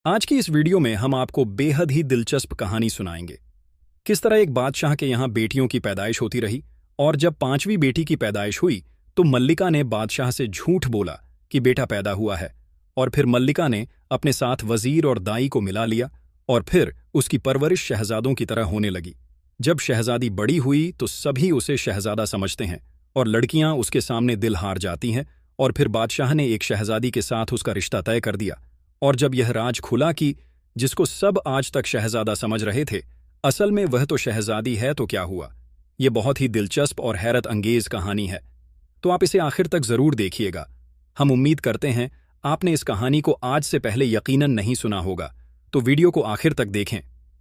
आज की इस वीडियो में हम आपको बेहद ही दिलचस्प कहानी सुनाएंगे। किस तरह एक बादशाह के यहाँ बेटियों की पैदाइश होती रही और जब पांचवी बेटी की पैदाइश हुई तो मल्लिका ने बादशाह से झूठ बोला कि बेटा पैदा हुआ है, और फिर मल्लिका ने अपने साथ वजीर और दाई को मिला लिया और फिर उसकी परवरिश शहजादों की तरह होने लगी। जब शहजादी बड़ी हुई तो सभी उसे शहजादा समझते हैं और लड़कियां उसके सामने दिल हार जाती हैं, और फिर बादशाह ने एक शहजादी के साथ उसका रिश्ता तय कर दिया। और जब यह राज खुला कि जिसको सब आज तक शहजादा समझ रहे थे, असल में वह तो शहजादी है, तो क्या हुआ? ये बहुत ही दिलचस्प और हैरत अंगेज कहानी है, तो आप इसे आखिर तक जरूर देखिएगा। हम उम्मीद करते हैं आपने इस कहानी को आज से पहले यकीनन नहीं सुना होगा, तो वीडियो को आखिर तक देखें।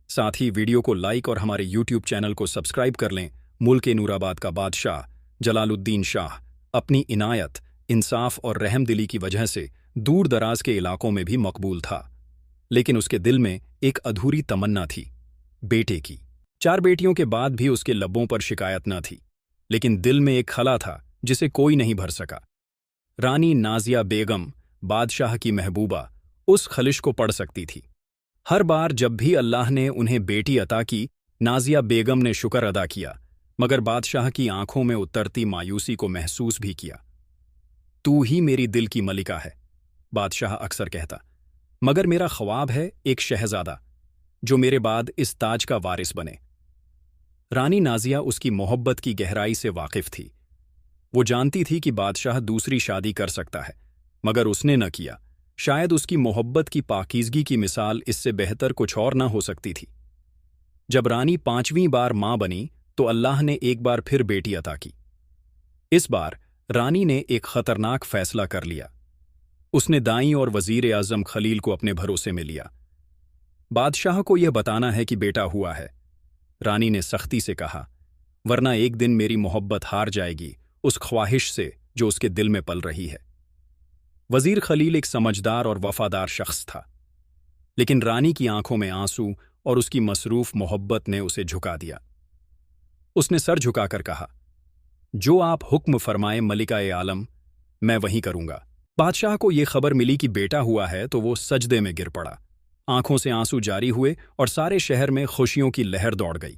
साथ ही वीडियो को लाइक और हमारे यूट्यूब चैनल को सब्सक्राइब कर लें। मुल्क नूराबाद का बादशाह जलालुद्दीन शाह अपनी इनायत, इंसाफ और रहमदिली की वजह से दूर दराज के इलाकों में भी मकबूल था, लेकिन उसके दिल में एक अधूरी तमन्ना थी, बेटे की। 4 बेटियों के बाद भी उसके लबों पर शिकायत न थी, लेकिन दिल में एक खला था जिसे कोई नहीं भर सका। रानी नाजिया बेगम, बादशाह की महबूबा, उस खलिश को पढ़ सकती थी। हर बार जब भी अल्लाह ने उन्हें बेटी अता की, नाजिया बेगम ने शुक्र अदा किया, मगर बादशाह की आंखों में उतरती मायूसी को महसूस भी किया। तू ही मेरी दिल की मलिका है, बादशाह अक्सर कहता, मगर मेरा ख्वाब है एक शहजादा जो मेरे बाद इस ताज का वारिस बने। रानी नाजिया उसकी मोहब्बत की गहराई से वाकिफ थी। वो जानती थी कि बादशाह दूसरी शादी कर सकता है, मगर उसने न किया। शायद उसकी मोहब्बत की पाकीज़गी की मिसाल इससे बेहतर कुछ और न हो सकती थी। जब रानी 5वीं बार मां बनी तो अल्लाह ने एक बार फिर बेटी अता की। इस बार रानी ने एक खतरनाक फैसला कर लिया। उसने दाई और वजीर आजम खलील को अपने भरोसे में लिया। बादशाह को यह बताना है कि बेटा हुआ है, रानी ने सख्ती से कहा, वरना एक दिन मेरी मोहब्बत हार जाएगी उस ख्वाहिश से जो उसके दिल में पल रही है। वजीर खलील एक समझदार और वफादार शख्स था, लेकिन रानी की आंखों में आंसू और उसकी मसरूफ मोहब्बत ने उसे झुका दिया। उसने सर झुकाकर कहा, जो आप हुक्म फरमाए मलिका-ए आलम, मैं वही करूंगा। बादशाह को यह खबर मिली कि बेटा हुआ है तो वो सजदे में गिर पड़ा। आंखों से आंसू जारी हुए और सारे शहर में खुशियों की लहर दौड़ गई।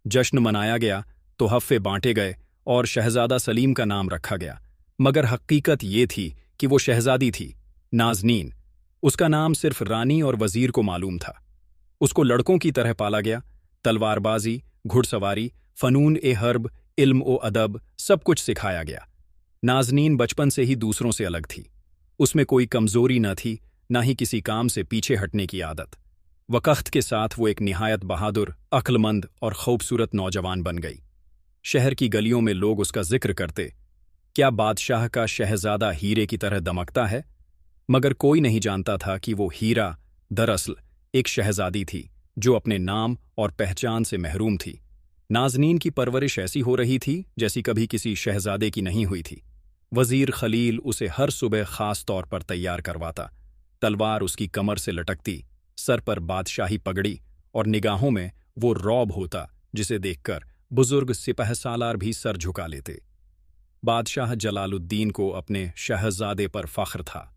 जश्न मनाया गया, तोहफे बांटे गए और शहजादा सलीम का नाम रखा गया। मगर हकीकत ये थी कि वो शहजादी थी, नाज़नीन। उसका नाम सिर्फ रानी और वजीर को मालूम था। उसको लड़कों की तरह पाला गया। तलवारबाजी, घुड़सवारी, फनून-ए-हर्ब, इल्म-ओ-अदब, सब कुछ सिखाया गया। नाज़नीन बचपन से ही दूसरों से अलग थी। उसमें कोई कमजोरी न थी, न ही किसी काम से पीछे हटने की आदत। वक़्त के साथ वो एक निहायत बहादुर, अक्लमंद और खूबसूरत नौजवान बन गई। शहर की गलियों में लोग उसका जिक्र करते, क्या बादशाह का शहजादा हीरे की तरह दमकता है? मगर कोई नहीं जानता था कि वो हीरा दरअसल एक शहजादी थी जो अपने नाम और पहचान से महरूम थी। नाज़नीन की परवरिश ऐसी हो रही थी जैसी कभी किसी शहजादे की नहीं हुई थी। वजीर खलील उसे हर सुबह खास तौर पर तैयार करवाता। तलवार उसकी कमर से लटकती, सर पर बादशाही पगड़ी और निगाहों में वो रौब होता जिसे देखकर बुजुर्ग सिपहसालार भी सर झुका लेते। बादशाह जलालुद्दीन को अपने शहजादे पर फख्र था।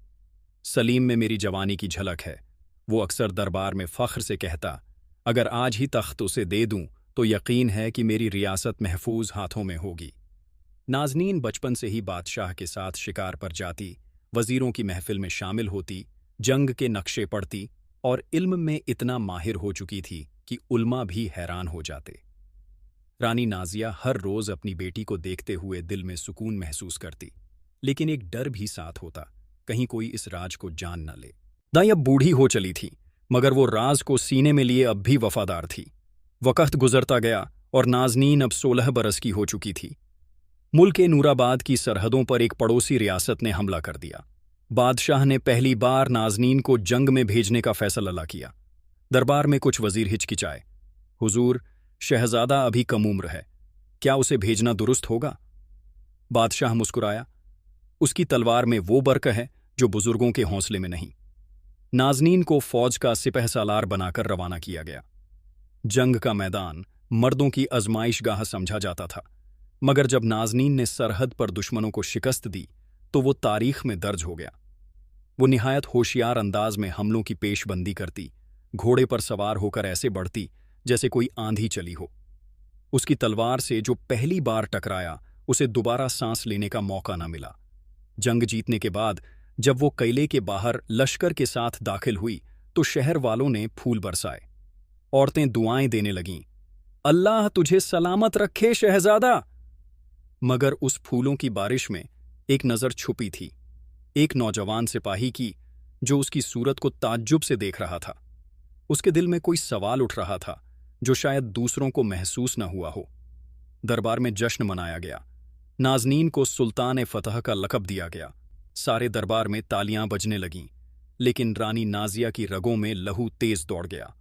सलीम में मेरी जवानी की झलक है, वो अक्सर दरबार में फख्र से कहता। अगर आज ही तख्त उसे दे दूं तो यकीन है कि मेरी रियासत महफूज हाथों में होगी। नाज़नीन बचपन से ही बादशाह के साथ शिकार पर जाती, वजीरों की महफिल में शामिल होती, जंग के नक्शे पढ़ती और इल्म में इतना माहिर हो चुकी थी कि उल्मा भी हैरान हो जाते। रानी नाजिया हर रोज अपनी बेटी को देखते हुए दिल में सुकून महसूस करती, लेकिन एक डर भी साथ होता, कहीं कोई इस राज को जान न ले। दाई अब बूढ़ी हो चली थी, मगर वो राज को सीने में लिए अब भी वफादार थी। वक़्त गुजरता गया और नाज़नीन अब 16 बरस की हो चुकी थी। मुल्क नूराबाद की सरहदों पर एक पड़ोसी रियासत ने हमला कर दिया। बादशाह ने पहली बार नाज़नीन को जंग में भेजने का फैसला किया। दरबार में कुछ वजीर हिचकिचाए, हुजूर, शहजादा अभी कम उम्र है, क्या उसे भेजना दुरुस्त होगा? बादशाह मुस्कुराया, उसकी तलवार में वो बरक़ है जो बुजुर्गों के हौसले में नहीं। नाज़नीन को फौज का सिपहसालार बनाकर रवाना किया गया। जंग का मैदान मर्दों की आजमाइशगाह समझा जाता था, मगर जब नाज़नीन ने सरहद पर दुश्मनों को शिकस्त दी तो वो तारीख में दर्ज हो गया। वो निहायत होशियार अंदाज में हमलों की पेशबंदी करती, घोड़े पर सवार होकर ऐसे बढ़ती जैसे कोई आंधी चली हो। उसकी तलवार से जो पहली बार टकराया, उसे दोबारा सांस लेने का मौका न मिला। जंग जीतने के बाद जब वो किले के बाहर लश्कर के साथ दाखिल हुई तो शहर वालों ने फूल बरसाए। औरतें दुआएं देने लगीं, अल्लाह तुझे सलामत रखे शहजादा। मगर उस फूलों की बारिश में एक नज़र छुपी थी, एक नौजवान सिपाही की, जो उसकी सूरत को ताज्जुब से देख रहा था। उसके दिल में कोई सवाल उठ रहा था जो शायद दूसरों को महसूस न हुआ हो। दरबार में जश्न मनाया गया। नाज़नीन को सुल्तान फतह का लक़ब दिया गया। सारे दरबार में तालियां बजने लगीं, लेकिन रानी नाज़िया की रगों में लहू तेज दौड़ गया।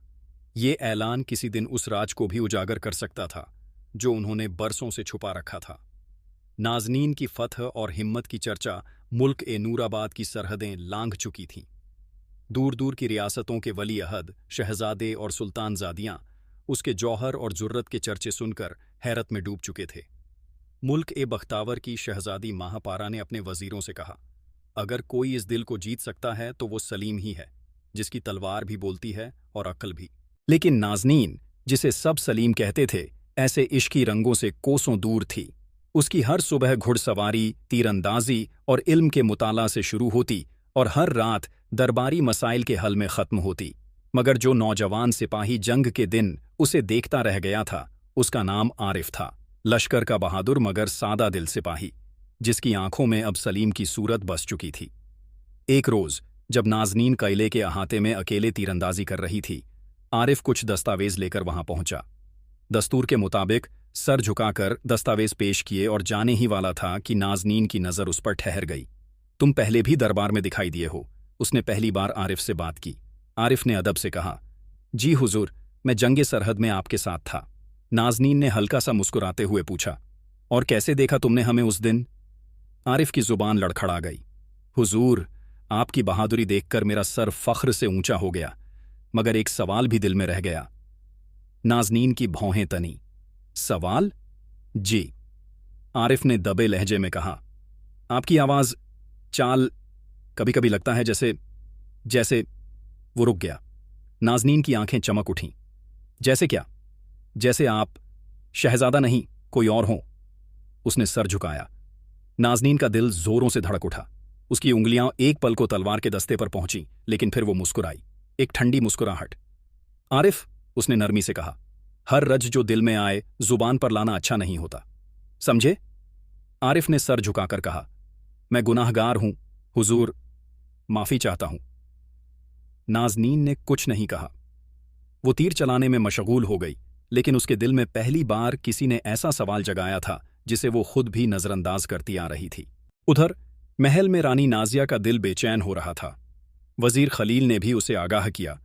ये ऐलान किसी दिन उस राज को भी उजागर कर सकता था जो उन्होंने बरसों से छुपा रखा था। नाज़नीन की फतह और हिम्मत की चर्चा मुल्क नूराबाद की सरहदें लांघ चुकी थीं। दूर दूर की रियासतों के वली अहद, शहजादे और सुल्तानजादियां उसके जौहर और जुर्रत के चर्चे सुनकर हैरत में डूब चुके थे। मुल्क बख्तावर की शहजादी महापारा ने अपने वजीरों से कहा, अगर कोई इस दिल को जीत सकता है तो वो सलीम ही है, जिसकी तलवार भी बोलती है और अक्ल भी। लेकिन नाज़नीन, जिसे सब सलीम कहते थे, ऐसे इश्की रंगों से कोसों दूर थी। उसकी हर सुबह घुड़सवारी, तीरंदाजी और इल्म के मुताला से शुरू होती और हर रात दरबारी मसाइल के हल में ख़त्म होती। मगर जो नौजवान सिपाही जंग के दिन उसे देखता रह गया था, उसका नाम आरिफ था। लश्कर का बहादुर मगर सादा दिल सिपाही, जिसकी आंखों में अब सलीम की सूरत बस चुकी थी। एक रोज़ जब नाज़नीन किले के अहाते में अकेले तीरंदाजी कर रही थी, आरिफ कुछ दस्तावेज लेकर वहां पहुंचा। दस्तूर के मुताबिक सर झुकाकर दस्तावेज पेश किए और जाने ही वाला था कि नाज़नीन की नज़र उस पर ठहर गई। तुम पहले भी दरबार में दिखाई दिए हो, उसने पहली बार आरिफ से बात की। आरिफ ने अदब से कहा, जी हुजूर, मैं जंगे सरहद में आपके साथ था। नाज़नीन ने हल्का सा मुस्कुराते हुए पूछा, और कैसे देखा तुमने हमें उस दिन? आरिफ की जुबान लड़खड़ा गई। हुजूर, आपकी बहादुरी देखकर मेरा सर फख्र से ऊंचा हो गया, मगर एक सवाल भी दिल में रह गया। नाज़नीन की भौहें तनी। सवाल? जी, आरिफ ने दबे लहजे में कहा। आपकी आवाज़, चाल, कभी कभी लगता है जैसे। वो रुक गया। नाज़नीन की आंखें चमक उठीं। जैसे क्या? जैसे आप शहजादा नहीं, कोई और हो। उसने सर झुकाया। नाज़नीन का दिल जोरों से धड़क उठा। उसकी उंगलियां एक पल को तलवार के दस्ते पर पहुंची, लेकिन फिर वो मुस्कुराई, एक ठंडी मुस्कुराहट। आरिफ, उसने नरमी से कहा, हर रज जो दिल में आए जुबान पर लाना अच्छा नहीं होता, समझे? आरिफ ने सर झुकाकर कहा, मैं गुनाहगार हूं हुजूर, माफी चाहता हूं। नाज़नीन ने कुछ नहीं कहा। वो तीर चलाने में मशगूल हो गई, लेकिन उसके दिल में पहली बार किसी ने ऐसा सवाल जगाया था जिसे वो खुद भी नजरअंदाज करती आ रही थी। उधर महल में रानी नाज़िया का दिल बेचैन हो रहा था। वजीर खलील ने भी उसे आगाह किया,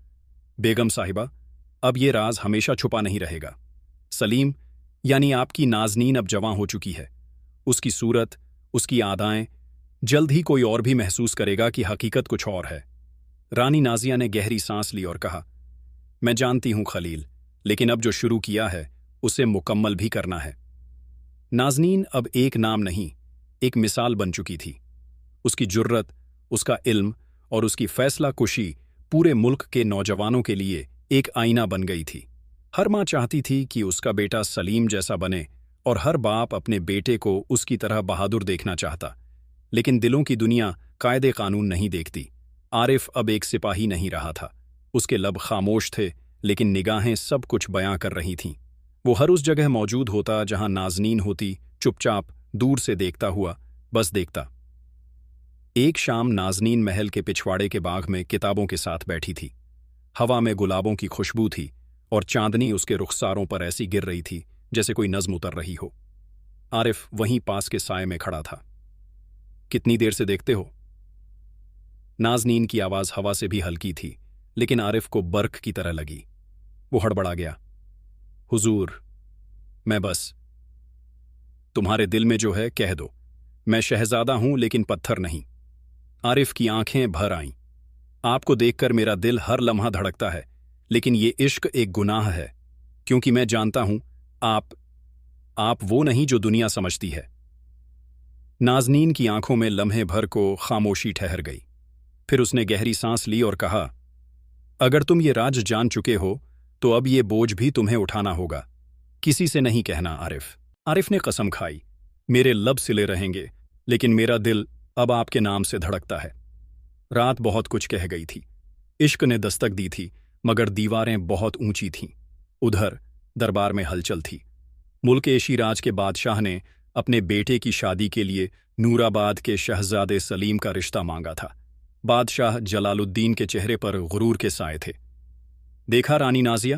बेगम साहिबा, अब ये राज हमेशा छुपा नहीं रहेगा। सलीम, यानी आपकी नाज़नीन अब जवां हो चुकी है। उसकी सूरत, उसकी आदाएं, जल्द ही कोई और भी महसूस करेगा कि हकीकत कुछ और है। रानी नाज़िया ने गहरी सांस ली और कहा, मैं जानती हूं खलील, लेकिन अब जो शुरू किया है उसे मुकम्मल भी करना है। नाज़नीन अब एक नाम नहीं, एक मिसाल बन चुकी थी। उसकी जुर्रत, उसका इल्म और उसकी फैसला कुशी पूरे मुल्क के नौजवानों के लिए एक आईना बन गई थी। हर माँ चाहती थी कि उसका बेटा सलीम जैसा बने, और हर बाप अपने बेटे को उसकी तरह बहादुर देखना चाहता। लेकिन दिलों की दुनिया कायदे कानून नहीं देखती। आरिफ अब एक सिपाही नहीं रहा था। उसके लब खामोश थे, लेकिन निगाहें सब कुछ बयां कर रही थीं। वो हर उस जगह मौजूद होता जहां नाज़नीन होती, चुपचाप, दूर से देखता हुआ, बस देखता। एक शाम नाज़नीन महल के पिछवाड़े के बाग में किताबों के साथ बैठी थी। हवा में गुलाबों की खुशबू थी और चांदनी उसके रुखसारों पर ऐसी गिर रही थी जैसे कोई नज़्म उतर रही हो। आरिफ वहीं पास के साए में खड़ा था। कितनी देर से देखते हो? नाज़नीन की आवाज़ हवा से भी हल्की थी, लेकिन आरिफ को बर्क की तरह लगी। वो हड़बड़ा गया, हुजूर, मैं बस। तुम्हारे दिल में जो है कह दो। मैं शहजादा हूं लेकिन पत्थर नहीं। आरिफ की आंखें भर आईं। आपको देखकर मेरा दिल हर लम्हा धड़कता है, लेकिन ये इश्क एक गुनाह है, क्योंकि मैं जानता हूं आप वो नहीं जो दुनिया समझती है। नाज़नीन की आंखों में लम्हे भर को खामोशी ठहर गई। پھر اس نے گہری سانس لی اور کہا، اگر تم یہ راز جان چکے ہو تو اب یہ بوجھ بھی تمہیں اٹھانا ہوگا۔ کسی سے نہیں کہنا عارف۔ عارف نے قسم کھائی، میرے لب سلے رہیں گے، لیکن میرا دل اب آپ کے نام سے دھڑکتا ہے۔ رات بہت کچھ کہہ گئی تھی، عشق نے دستک دی تھی، مگر دیواریں بہت اونچی تھیں۔ ادھر دربار میں ہلچل تھی۔ ملک ایشیراج کے بادشاہ نے اپنے بیٹے کی شادی کے لیے نورآباد کے شہزادے سلیم کا رشتہ مانگا تھا۔ بادشاہ جلال الدین کے چہرے پر غرور کے سائے تھے۔ دیکھا رانی نازیہ،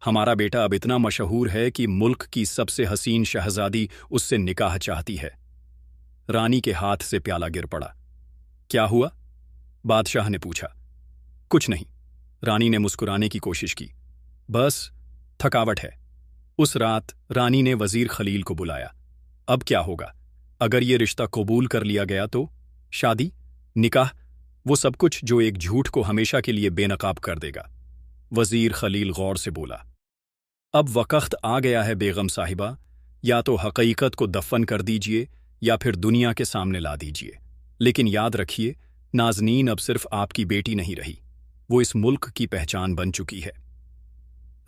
ہمارا بیٹا اب اتنا مشہور ہے کہ ملک کی سب سے حسین شہزادی اس سے نکاح چاہتی ہے۔ رانی کے ہاتھ سے پیالہ گر پڑا۔ کیا ہوا؟ بادشاہ نے پوچھا۔ کچھ نہیں، رانی نے مسکرانے کی کوشش کی، بس تھکاوٹ ہے۔ اس رات رانی نے وزیر خلیل کو بلایا۔ اب کیا ہوگا؟ اگر یہ رشتہ قبول کر لیا گیا تو شادی، نکاح، وہ سب کچھ جو ایک جھوٹ کو ہمیشہ کے لیے بے نقاب کر دے گا۔ وزیر خلیل غور سے بولا، اب وقت آ گیا ہے بیگم صاحبہ، یا تو حقیقت کو دفن کر دیجئے یا پھر دنیا کے سامنے لا دیجئے، لیکن یاد رکھیے نازنین اب صرف آپ کی بیٹی نہیں رہی، وہ اس ملک کی پہچان بن چکی ہے۔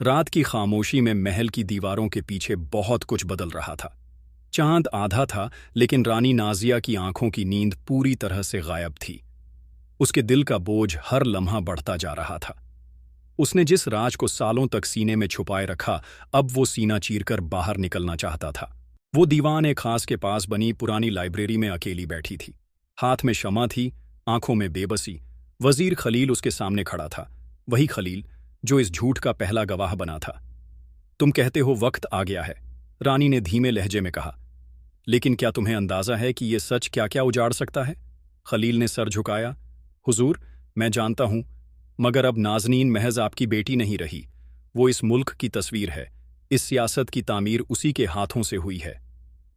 رات کی خاموشی میں محل کی دیواروں کے پیچھے بہت کچھ بدل رہا تھا۔ چاند آدھا تھا، لیکن رانی نازیہ کی آنکھوں کی نیند پوری طرح سے غائب تھی۔ اس کے دل کا بوجھ ہر لمحہ بڑھتا جا رہا تھا۔ اس نے جس راز کو سالوں تک سینے میں چھپائے رکھا، اب وہ سینہ چیر کر باہر نکلنا چاہتا تھا۔ وہ دیوان ایک خاص کے پاس بنی پرانی لائبریری میں اکیلی بیٹھی تھی۔ ہاتھ میں شمع تھی، آنکھوں میں بے بسی۔ وزیر خلیل اس کے سامنے کھڑا تھا، وہی خلیل جو اس جھوٹ کا پہلا گواہ بنا تھا۔ تم کہتے ہو وقت آ گیا ہے، رانی نے دھیمے لہجے میں کہا، لیکن کیا تمہیں اندازہ ہے کہ یہ سچ کیا کیا اجاڑ سکتا ہے؟ خلیل نے سر جھکایا۔ حضور، میں جانتا ہوں، مگر اب نازنین محض آپ کی بیٹی نہیں رہی، وہ اس ملک کی تصویر ہے۔ اس سیاست کی تعمیر اسی کے ہاتھوں سے ہوئی ہے۔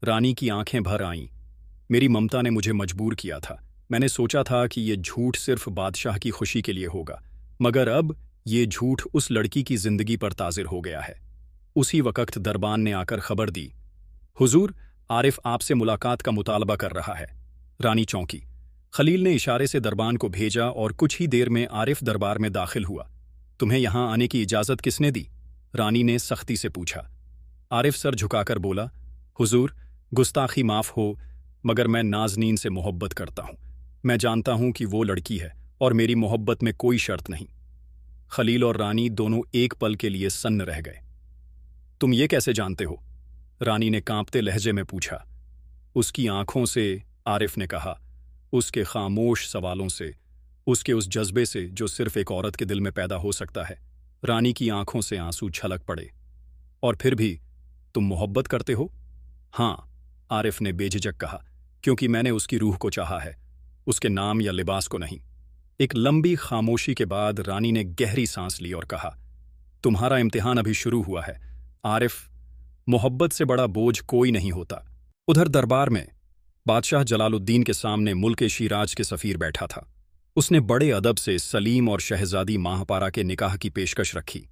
رانی کی آنکھیں بھر آئیں۔ میری ممتا نے مجھے مجبور کیا تھا۔ میں نے سوچا تھا کہ یہ جھوٹ صرف بادشاہ کی خوشی کے لیے ہوگا، مگر اب یہ جھوٹ اس لڑکی کی زندگی پر تاثر ہو گیا ہے۔ اسی وقت دربان نے آ کر خبر دی، حضور، عارف آپ سے ملاقات کا مطالبہ کر رہا ہے۔ رانی چونکی۔ خلیل نے اشارے سے دربان کو بھیجا اور کچھ ہی دیر میں عارف دربار میں داخل ہوا۔ تمہیں یہاں آنے کی اجازت کس نے دی؟ رانی نے سختی سے پوچھا۔ عارف سر جھکا کر بولا، حضور، گستاخی معاف ہو، مگر میں نازنین سے محبت کرتا ہوں۔ میں جانتا ہوں کہ وہ لڑکی ہے اور میری محبت میں کوئی شرط نہیں۔ خلیل اور رانی دونوں ایک پل کے لیے سن رہ گئے۔ تم یہ کیسے جانتے ہو؟ رانی نے کانپتے لہجے میں پوچھا۔ اس کی آنکھوں سے، عارف نے کہا، اس کے خاموش سوالوں سے، اس کے اس جذبے سے جو صرف ایک عورت کے دل میں پیدا ہو سکتا ہے۔ رانی کی آنکھوں سے آنسو چھلک پڑے۔ اور پھر بھی تم محبت کرتے ہو؟ ہاں، عارف نے بے جھجک کہا، کیونکہ میں نے اس کی روح کو چاہا ہے، اس کے نام یا لباس کو نہیں۔ ایک لمبی خاموشی کے بعد رانی نے گہری سانس لی اور کہا، تمہارا امتحان ابھی شروع ہوا ہے عارف، محبت سے بڑا بوجھ کوئی نہیں ہوتا۔ ادھر دربار میں بادشاہ جلال الدین کے سامنے ملک شیراج کے سفیر بیٹھا تھا۔ اس نے بڑے ادب سے سلیم اور شہزادی ماہ پارا کے نکاح کی پیشکش رکھی۔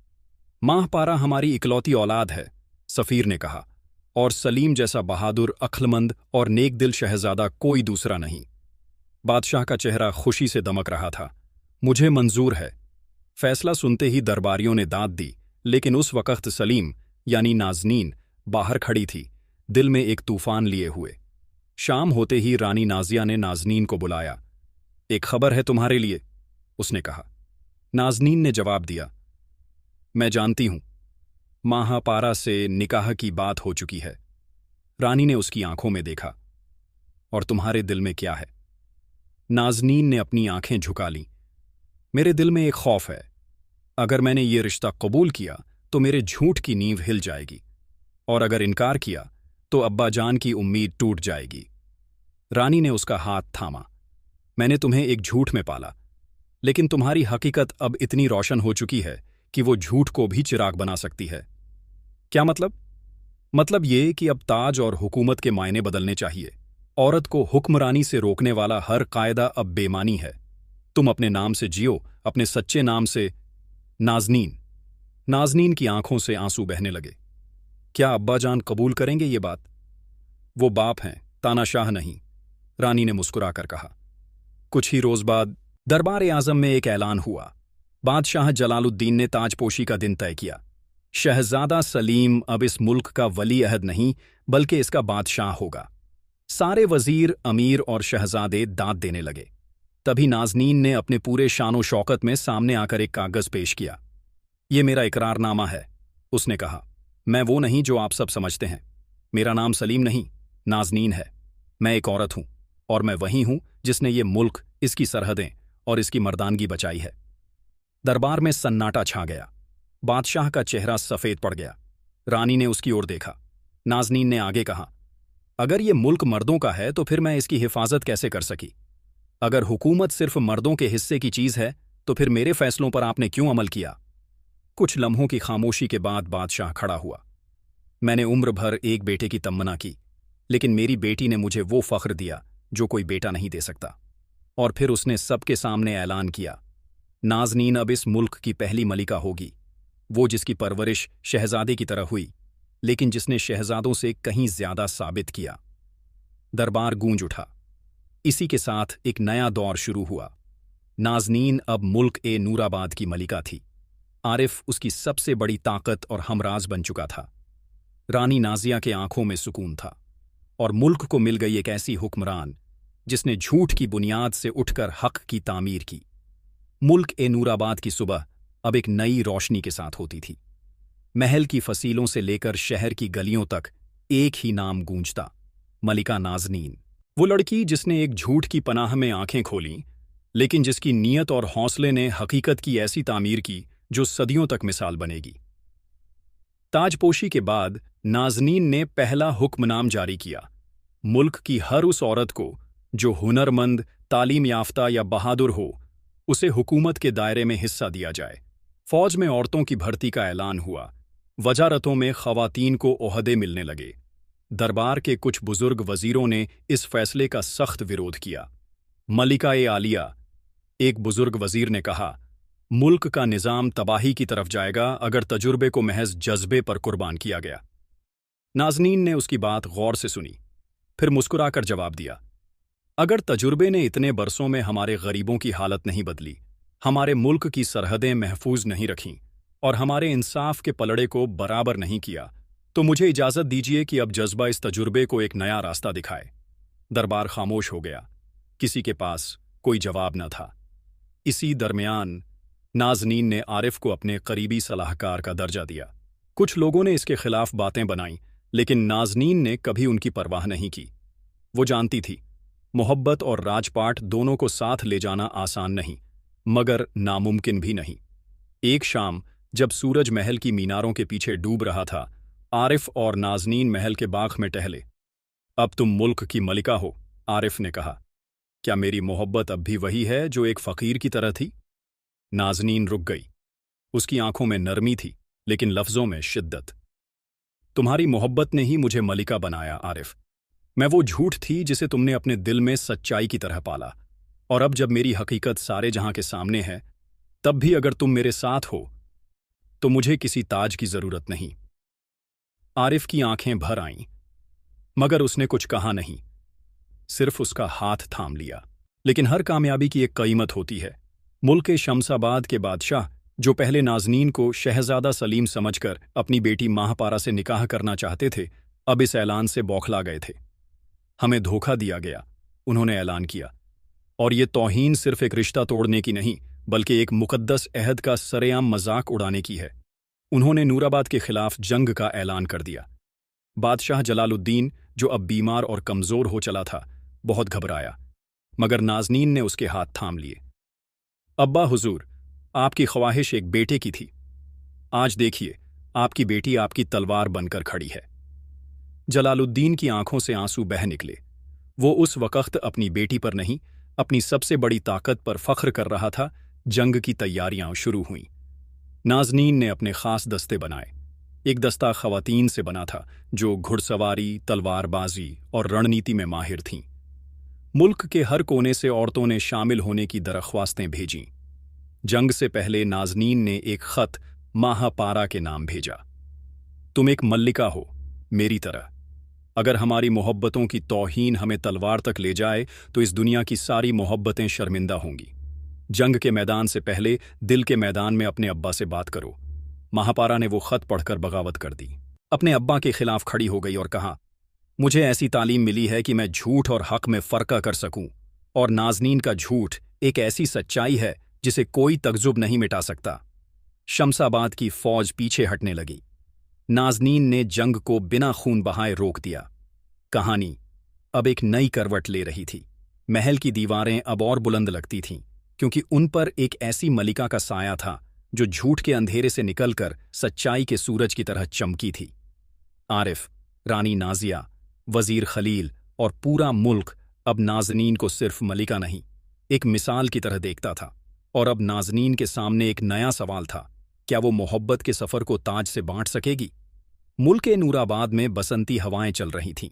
ماہ پارا ہماری اکلوتی اولاد ہے، سفیر نے کہا، اور سلیم جیسا بہادر، عقلمند اور نیک دل شہزادہ کوئی دوسرا نہیں۔ بادشاہ کا چہرہ خوشی سے دمک رہا تھا۔ مجھے منظور ہے۔ فیصلہ سنتے ہی درباریوں نے داد دی، لیکن اس وقت سلیم یعنی نازنین باہر کھڑی تھی، دل میں ایک طوفان لیے ہوئے۔ شام ہوتے ہی رانی نازیہ نے نازنین کو بلایا۔ ایک خبر ہے تمہارے لیے، اس نے کہا۔ نازنین نے جواب دیا، میں جانتی ہوں، ماہ پارا سے نکاح کی بات ہو چکی ہے۔ رانی نے اس کی آنکھوں میں دیکھا۔ اور تمہارے دل میں کیا ہے؟ نازنین نے اپنی آنکھیں جھکا لیں۔ میرے دل میں ایک خوف ہے، اگر میں نے یہ رشتہ قبول کیا تو میرے جھوٹ کی نیو ہل جائے گی، اور اگر انکار کیا تو ابا جان کی امید ٹوٹ جائے گی۔ رانی نے اس کا ہاتھ تھاما۔ میں نے تمہیں ایک جھوٹ میں پالا، لیکن تمہاری حقیقت اب اتنی روشن ہو چکی ہے کہ وہ جھوٹ کو بھی چراغ بنا سکتی ہے۔ کیا مطلب؟ مطلب یہ کہ اب تاج اور حکومت کے معنی بدلنے چاہیے۔ عورت کو حکمرانی سے روکنے والا ہر قاعدہ اب بے معنی ہے۔ تم اپنے نام سے جیو، اپنے سچے نام سے۔ نازنین کی آنکھوں سے آنسو بہنے لگے۔ کیا ابا جان قبول کریں گے یہ بات؟ وہ باپ ہیں، تانا شاہ نہیں، رانی نے مسکرا کر کہا۔ کچھ ہی روز بعد दरबार आजम में एक ऐलान हुआ। बादशाह जलालुद्दीन ने ताजपोशी का दिन तय किया। शहजादा सलीम अब इस मुल्क का वली अहद नहीं बल्कि इसका बादशाह होगा। सारे वजीर, अमीर और शहजादे दाद देने लगे। तभी नाज़नीन ने अपने पूरे शानो शौकत में सामने आकर एक कागज़ पेश किया। ये मेरा इकरारनामा है, उसने कहा। मैं वो नहीं जो आप सब समझते हैं। मेरा नाम सलीम नहीं, नाज़नीन है। मैं एक औरत हूं और मैं वही हूं जिसने ये मुल्क, इसकी सरहदें और इसकी मर्दानगी बचाई है। दरबार में सन्नाटा छा गया। बादशाह का चेहरा सफ़ेद पड़ गया। रानी ने उसकी ओर देखा। नाज़नीन ने आगे कहा, अगर ये मुल्क मर्दों का है तो फिर मैं इसकी हिफाजत कैसे कर सकी? अगर हुकूमत सिर्फ मर्दों के हिस्से की चीज़ है तो फिर मेरे फैसलों पर आपने क्यों अमल किया? कुछ लम्हों की खामोशी के बाद बादशाह खड़ा हुआ। मैंने उम्र भर एक बेटे की तमन्ना की, लेकिन मेरी बेटी ने मुझे वो फ़ख्र दिया जो कोई बेटा नहीं दे सकता। और फिर उसने सबके सामने ऐलान किया, नाज़नीन अब इस मुल्क की पहली मलिका होगी, वो जिसकी परवरिश शहजादे की तरह हुई, लेकिन जिसने शहजादों से कहीं ज्यादा साबित किया। दरबार गूंज उठा। इसी के साथ एक नया दौर शुरू हुआ। नाज़नीन अब मुल्क नूराबाद की मलिका थी। आरिफ उसकी सबसे बड़ी ताकत और हमराज बन चुका था। रानी नाजिया के आंखों में सुकून था और मुल्क को मिल गई एक ऐसी हुक्मरान जिसने झूठ की बुनियाद से उठकर हक की तामीर की। मुल्क नूराबाद की सुबह अब एक नई रोशनी के साथ होती थी। महल की फसीलों से लेकर शहर की गलियों तक एक ही नाम गूंजता, मलिका नाज़नीन। वो लड़की जिसने एक झूठ की पनाह में आंखें खोलीं, लेकिन जिसकी नीयत और हौसले ने हकीकत की ऐसी तामीर की जो सदियों तक मिसाल बनेगी। ताजपोशी के बाद नाज़नीन ने पहला हुक्मनाम जारी किया। मुल्क की हर उस औरत को जो हुनरमंद, तालीम याफ्ता या बहादुर हो, उसे हुकूमत के दायरे में हिस्सा दिया जाए। फौज में औरतों की भर्ती का ऐलान हुआ। वजारतों में ख़वातीन को ओहदे मिलने लगे। दरबार के कुछ बुजुर्ग वजीरों ने इस फैसले का सख्त विरोध किया। मलिका-ए-आलिया, एक बुजुर्ग वजीर ने कहा, मुल्क का निज़ाम तबाही की तरफ जाएगा अगर तजुर्बे को महज जज्बे पर कुर्बान किया गया। नाज़नीन ने उसकी बात गौर से सुनी, फिर मुस्कुराकर जवाब दिया, अगर तजुर्बे ने इतने बरसों में हमारे गरीबों की हालत नहीं बदली, हमारे मुल्क की सरहदें महफूज नहीं रखीं और हमारे इंसाफ के पलड़े को बराबर नहीं किया, तो मुझे इजाज़त दीजिए कि अब जज्बा इस तजुर्बे को एक नया रास्ता दिखाए। दरबार खामोश हो गया। किसी के पास कोई जवाब न था। इसी दरमियान नाज़नीन ने आरिफ को अपने करीबी सलाहकार का दर्जा दिया। कुछ लोगों ने इसके खिलाफ बातें बनाईं, लेकिन नाज़नीन ने कभी उनकी परवाह नहीं की। वो जानती थी, मोहब्बत और राजपाट दोनों को साथ ले जाना आसान नहीं, मगर नामुमकिन भी नहीं। एक शाम जब सूरज महल की मीनारों के पीछे डूब रहा था, आरिफ और नाज़नीन महल के बाग में टहले। अब तुम मुल्क की मलिका हो, आरिफ ने कहा। क्या मेरी मोहब्बत अब भी वही है जो एक फ़कीर की तरह थी? नाज़नीन रुक गई। उसकी आंखों में नरमी थी, लेकिन लफ्ज़ों में शिद्दत। तुम्हारी मोहब्बत ने ही मुझे मलिका बनाया, आरिफ। मैं वो झूठ थी जिसे तुमने अपने दिल में सच्चाई की तरह पाला, और अब जब मेरी हकीकत सारे जहां के सामने है, तब भी अगर तुम मेरे साथ हो तो मुझे किसी ताज की जरूरत नहीं। आरिफ की आंखें भर आईं, मगर उसने कुछ कहा नहीं, सिर्फ उसका हाथ थाम लिया। लेकिन हर कामयाबी की एक कीमत होती है। मुल्क शमसाबाद के बादशाह, जो पहले नाज़नीन को शहजादा सलीम समझकर अपनी बेटी माहपारा से निकाह करना चाहते थे, अब इस ऐलान से बौखला गए थे। हमें धोखा दिया गया, उन्होंने ऐलान किया, और ये तौहीन सिर्फ एक रिश्ता तोड़ने की नहीं बल्कि एक मुकद्दस अहद का सरेआम मजाक उड़ाने की है। उन्होंने नूराबाद के खिलाफ जंग का ऐलान कर दिया। बादशाह जलालुद्दीन, जो अब बीमार और कमज़ोर हो चला था, बहुत घबराया, मगर नाज़नीन ने उसके हाथ थाम लिए। अब्बा हुजूर, आपकी ख्वाहिश एक बेटे की थी। आज देखिए, आपकी बेटी आपकी तलवार बनकर खड़ी है। जलालुद्दीन की आंखों से आंसू बह निकले। वो उस वक्त अपनी बेटी पर नहीं, अपनी सबसे बड़ी ताकत पर फख्र कर रहा था। जंग की तैयारियां शुरू हुईं। नाज़नीन ने अपने खास दस्ते बनाए। एक दस्ता ख़वातीन से बना था जो घुड़सवारी, तलवारबाजी और रणनीति में माहिर थीं। मुल्क के हर कोने से औरतों ने शामिल होने की दरख्वास्तें भेजीं। जंग से पहले नाज़नीन ने एक ख़त माहपारा के नाम भेजा। तुम एक मल्लिका हो, मेरी तरह। अगर हमारी मोहब्बतों की तौहीन हमें तलवार तक ले जाए तो इस दुनिया की सारी मोहब्बतें शर्मिंदा होंगी। जंग के मैदान से पहले दिल के मैदान में अपने अब्बा से बात करो। महापारा ने वो खत पढ़कर बगावत कर दी। अपने अब्बा के खिलाफ खड़ी हो गई और कहा, मुझे ऐसी तालीम मिली है कि मैं झूठ और हक में फर्क कर सकूं, और नाज़नीन का झूठ एक ऐसी सच्चाई है जिसे कोई तकजुब नहीं मिटा सकता। शमसाबाद की फौज पीछे हटने लगी। नाज़नीन ने जंग को बिना खून बहाए रोक दिया। कहानी अब एक नई करवट ले रही थी। महल की दीवारें अब और बुलंद लगती थीं, क्योंकि उन पर एक ऐसी मलिका का साया था जो झूठ के अंधेरे से निकलकर सच्चाई के सूरज की तरह चमकी थी। आरिफ, रानी नाजिया, वजीर खलील और पूरा मुल्क अब नाज़नीन को सिर्फ मलिका नहीं, एक मिसाल की तरह देखता था। और अब नाज़नीन के सामने एक नया सवाल था, क्या वो मोहब्बत के सफ़र को ताज से बांट सकेगी? मुल्क नूराबाद में बसंती हवाएं चल रही थीं।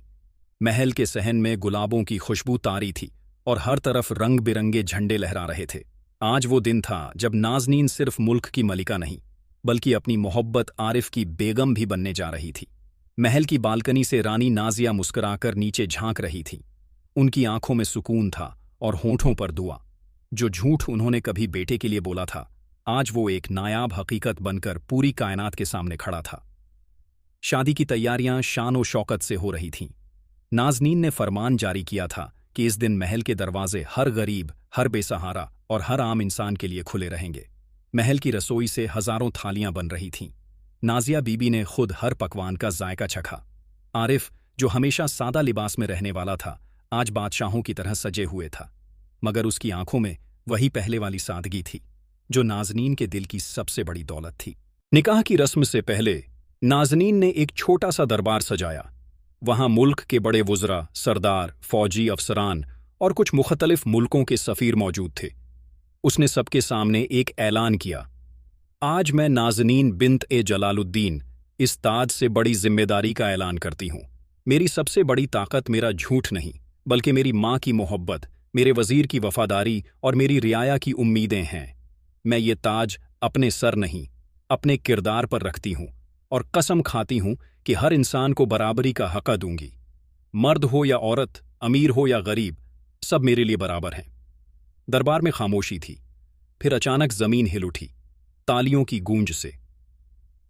महल के सहन में गुलाबों की खुशबू तारी थी और हर तरफ रंग बिरंगे झंडे लहरा रहे थे। आज वो दिन था जब नाज़नीन सिर्फ मुल्क की मलिका नहीं, बल्कि अपनी मोहब्बत आरिफ की बेगम भी बनने जा रही थी। महल की बालकनी से रानी नाजिया मुस्कुराकर नीचे झांक रही थी। उनकी आंखों में सुकून था और होंठों पर दुआ। जो झूठ उन्होंने कभी बेटे के लिए बोला था, आज वो एक नायाब हकीकत बनकर पूरी कायनात के सामने खड़ा था। शादी की तैयारियां शान और शौकत से हो रही थीं। नाज़नीन ने फरमान जारी किया था कि इस दिन महल के दरवाजे हर गरीब, हर बेसहारा और हर आम इंसान के लिए खुले रहेंगे। महल की रसोई से हजारों थालियां बन रही थीं। नाजिया बीबी ने खुद हर पकवान का जायका चखा। आरिफ, जो हमेशा सादा लिबास में रहने वाला था, आज बादशाहों की तरह सजे हुए था, मगर उसकी आंखों में वही पहले वाली सादगी थी जो नाज़नीन के दिल की सबसे बड़ी दौलत थी। निकाह की रस्म से पहले नाज़नीन ने एक छोटा सा दरबार सजाया। वहां मुल्क के बड़े वुज़रा, सरदार, फौजी अफसरान और कुछ मुख्तलिफ मुल्कों के सफ़ीर मौजूद थे। उसने सबके सामने एक ऐलान किया, आज मैं नाज़नीन बिन्त ए जलालुद्दीन इस ताज से बड़ी जिम्मेदारी का ऐलान करती हूँ। मेरी सबसे बड़ी ताकत मेरा झूठ नहीं, बल्कि मेरी माँ की मोहब्बत, मेरे वज़ीर की वफ़ादारी और मेरी रियाया की उम्मीदें हैं। मैं ये ताज अपने सर नहीं, अपने किरदार पर रखती हूँ और कसम खाती हूँ कि हर इंसान को बराबरी का हक़ दूंगी। मर्द हो या औरत, अमीर हो या गरीब, सब मेरे लिए बराबर हैं। दरबार में खामोशी थी। फिर अचानक ज़मीन हिल उठी, तालियों की गूंज से।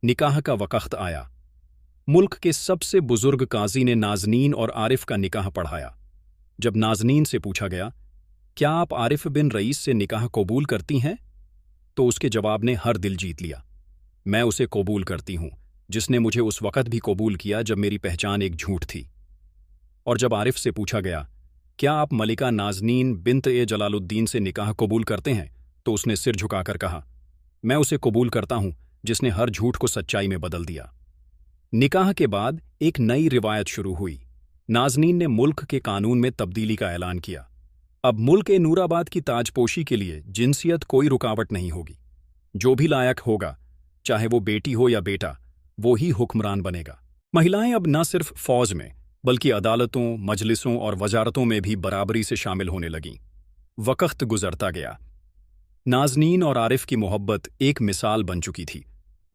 निकाह का वक़्त आया। मुल्क के सबसे बुजुर्ग काजी ने नाज़नीन और आरिफ का निकाह पढ़ाया। जब नाज़नीन से पूछा गया, क्या आप आरिफ बिन रईस से निकाह कबूल करती हैं, तो उसके जवाब ने हर दिल जीत लिया। मैं उसे कबूल करती हूं जिसने मुझे उस वक़्त भी कबूल किया जब मेरी पहचान एक झूठ थी। और जब आरिफ से पूछा गया, क्या आप मलिका नाज़नीन बिन्त ए जलालुद्दीन से निकाह कबूल करते हैं, तो उसने सिर झुकाकर कहा, मैं उसे कबूल करता हूं जिसने हर झूठ को सच्चाई में बदल दिया। निकाह के बाद एक नई रिवायत शुरू हुई। नाज़नीन ने मुल्क के कानून में तब्दीली का ऐलान किया। अब मुल्क नूराबाद की ताजपोशी के लिए जिनसियत कोई रुकावट नहीं होगी। जो भी लायक होगा, चाहे वो बेटी हो या बेटा, वो ही हुक्मरान बनेगा। महिलाएं अब न सिर्फ फौज में, बल्कि अदालतों, मजलिसों और वजारतों में भी बराबरी से शामिल होने लगीं। वक़्त गुजरता गया। नाज़नीन और आरिफ की मोहब्बत एक मिसाल बन चुकी थी।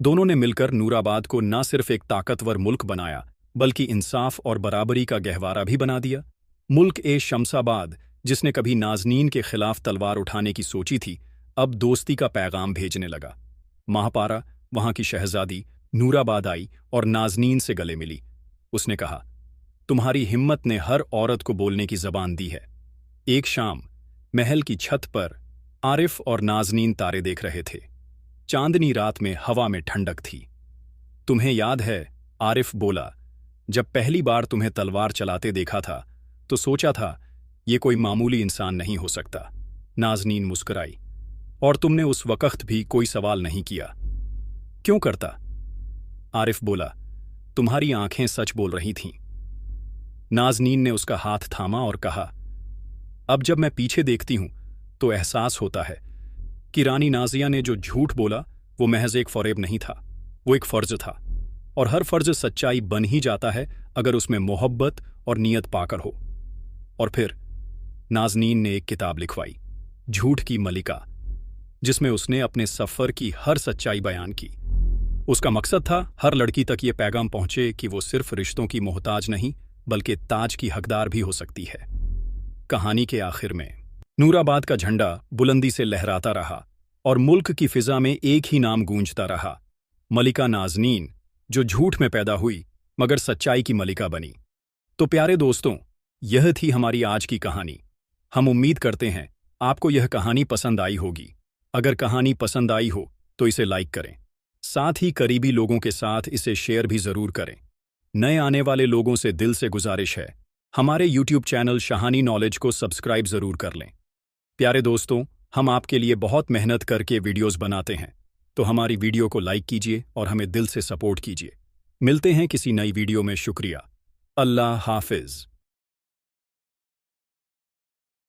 दोनों ने मिलकर नूराबाद को न सिर्फ एक ताकतवर मुल्क बनाया, बल्कि इंसाफ और बराबरी का गहवारा भी बना दिया। मुल्क शमसाबाद, जिसने कभी नाज़नीन के खिलाफ तलवार उठाने की सोची थी, अब दोस्ती का पैगाम भेजने लगा। महापारा, वहां की शहजादी, नूराबाद आई और नाज़नीन से गले मिली। उसने कहा, तुम्हारी हिम्मत ने हर औरत को बोलने की ज़बान दी है। एक शाम महल की छत पर आरिफ और नाज़नीन तारे देख रहे थे। चांदनी रात में हवा में ठंडक थी। तुम्हें याद है, आरिफ बोला, जब पहली बार तुम्हें तलवार चलाते देखा था तो सोचा था ये कोई मामूली इंसान नहीं हो सकता। नाज़नीन मुस्कुराई, और तुमने उस वक़्त भी कोई सवाल नहीं किया। क्यों करता? आरिफ बोला, तुम्हारी आंखें सच बोल रही थीं। नाज़नीन ने उसका हाथ थामा और कहा, अब जब मैं पीछे देखती हूं तो एहसास होता है कि रानी नाजिया ने जो झूठ बोला वो महज एक फ़रेब नहीं था, वो एक फ़र्ज था, और हर फ़र्ज सच्चाई बन ही जाता है अगर उसमें मोहब्बत और नीयत पाकर हो। और फिर नाज़नीन ने एक किताब लिखवाई, झूठ की मलिका, जिसमें उसने अपने सफ़र की हर सच्चाई बयान की। उसका मकसद था हर लड़की तक ये पैगाम पहुंचे कि वो सिर्फ रिश्तों की मोहताज नहीं, बल्कि ताज की हकदार भी हो सकती है। कहानी के आखिर में नूराबाद का झंडा बुलंदी से लहराता रहा और मुल्क की फिजा में एक ही नाम गूंजता रहा, मलिका नाज़नीन, जो झूठ में पैदा हुई मगर सच्चाई की मलिका बनी। तो प्यारे दोस्तों, यह थी हमारी आज की कहानी। हम उम्मीद करते हैं आपको यह कहानी पसंद आई होगी। अगर कहानी पसंद आई हो तो इसे लाइक करें, साथ ही करीबी लोगों के साथ इसे शेयर भी ज़रूर करें। नए आने वाले लोगों से दिल से गुजारिश है, हमारे YouTube चैनल शहानी नॉलेज को सब्सक्राइब ज़रूर कर लें। प्यारे दोस्तों, हम आपके लिए बहुत मेहनत करके वीडियोस बनाते हैं, तो हमारी वीडियो को लाइक कीजिए और हमें दिल से सपोर्ट कीजिए। मिलते हैं किसी नई वीडियो में। शुक्रिया। अल्लाह हाफिज़।